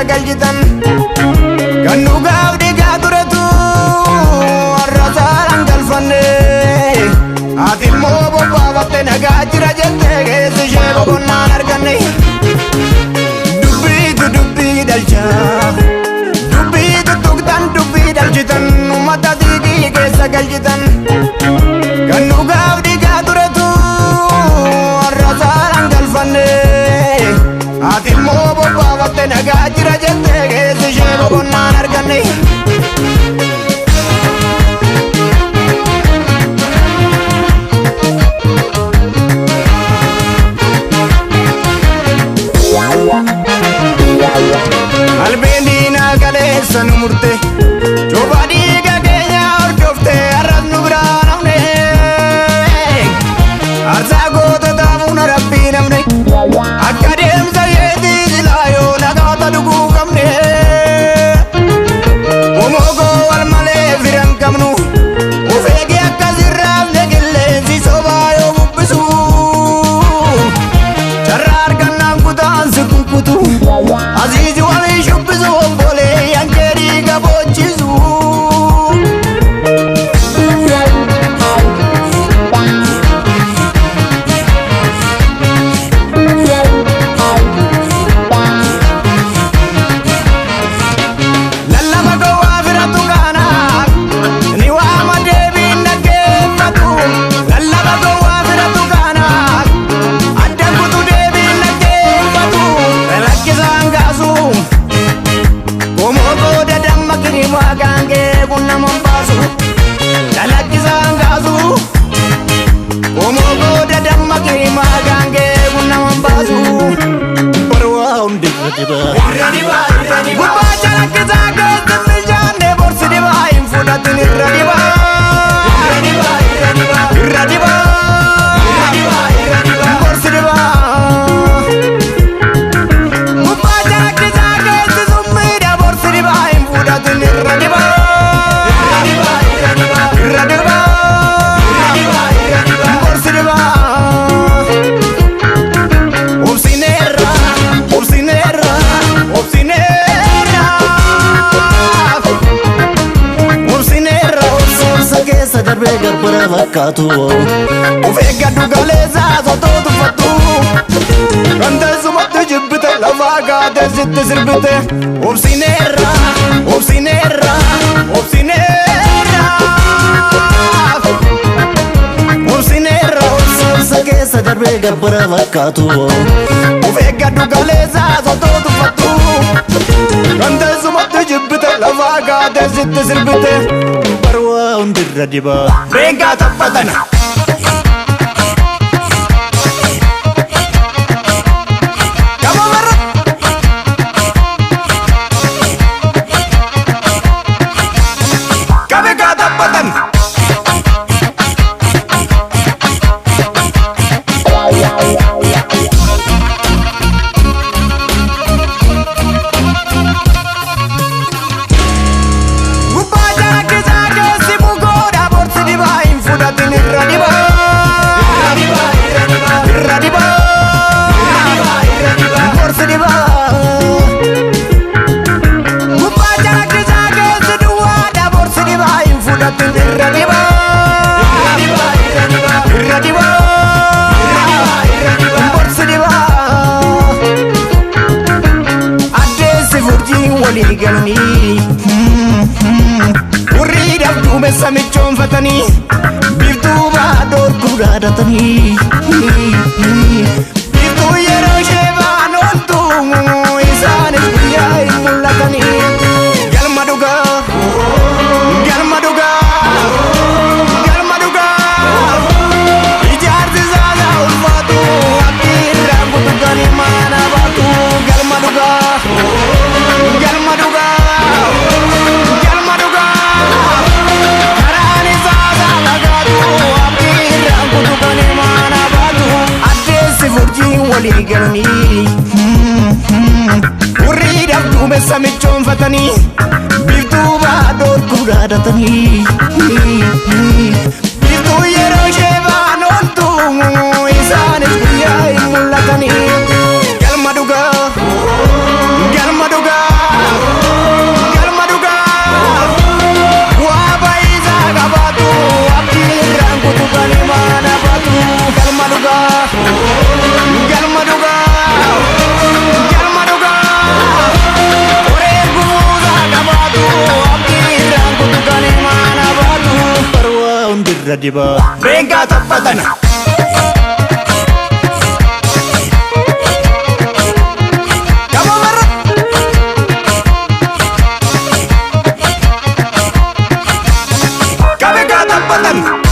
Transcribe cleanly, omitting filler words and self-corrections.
galjitan kan dhugaaf dhiigaa turetu warra saalaan galfanne ati immoo bobbaafatte nagaa jira jettee keessi ishee boqonnaan arganne dubbiitu dubbii dhalcha dubbiitu tuqtan dubbii dhalchitan uummata dhiigii keessa galchitan kan dhugaaf dhiigaa turetu warra saalaan galfanne ati immoo bobbaafatte nagaa jira jettee keessi ishee boqonnaan arganne qalbiin diinaa kaleessa nu murte cubaa dhiiga keenya hordofte har'as nu biraa namne aarsaa goototaaf humna rabbii namne akka deemsa yeetii silaa yoo nagaata dhuguu qabne omoogoo wal malee firan qabnu of eegee akkas irraafne qilleensi sobaa yoo bubbisu carraa argannaan kutaan si kukkutu aziizi walii shubbisu obbolee yankee dhiiga boochisu lallaba gowwaa firatu kaanaaf ni waama deebiin dhaggeeffatu lallaba gowwaa firatu kaanaaf adda kutu deebiin dhaggeeffatu lakkisaan kaasu omoogoo dadamma kirimaa gaangee kun nama baasu lakkisaan kaasu omoogoo dadamma kirimaa gaangee kun nama baasu barwaa hundi irra dibaa gubbaa calaqqisaa keessa milchaanne borsi dibaa hin fudhatin irra dibaa irra dibaa borsi dibaa gubbaa calaqqisaa keessa summiidha borsi dibaa hin fudhatin irra dibaa irra dibaa borsi dibaa obsineerra obsineerra obsineerra obsineerra obsa keessa darbee garbara fakkaatu of eeggadhu galeessaa sotoo tuffattu kan teessumatti jibbite lafaa kaatee sitti sirbite obsineerra obsineerra obsineerra obsineerra obsa keessa darbee garbara fakkaatu of eeggadhu galeessaa sotoo tuffattu kan teessumatti jibbite lafaa kaatee sitti sirbite barwaa hundirra dibaa reengaa taphatana warri dhabduu meessa michoonfatanii biiftuu baadoo gurgaadatanii biiftuu yeroo ishee baan ooltu isaanis guyyaa hin mul'atanii galma dhugaa galma dhugaa galma dhugaa ijaarsi saasaa ulfaatu irraanfatanii biiftuu baadhoorkuu dhaadhatanii biiftuu yeroo ishee baan ooltu isaanis guyyaa hin mul'atanii galma dhugaa galma dhugaa galma dhugaa waa baay'isaa qabaatu abdii irraan kutubanii maana baatu galma dhugaa galma dhugaa galma dhugaa qoree guutaa qabaatu abdii irraan kutubanii maana baatu barwaa hundirra dibaa reengaa taphatana. Button.